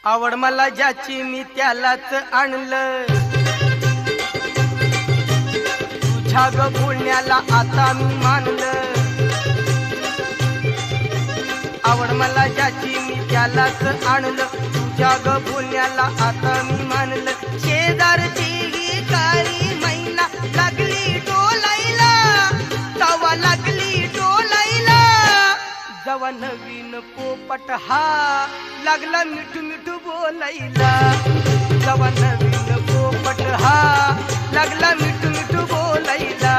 आवड मला ज्याची मी त्यालाच आणलं, तुझ्या ग बोलण्याला आता मी मानलं। आवड मला ज्याची मी त्यालाच आणलं, तुझ्या ग बोलण्याला आता मी मानलं। शेजारची ही काळी मैना लागली डोलायला, तवा लागली डोलायला। जवा नवीन पोपट हा लागला मिठू मिठू बोलायला, जवा नवीन पोपट हा लागला मिठू मिठू बोलायला।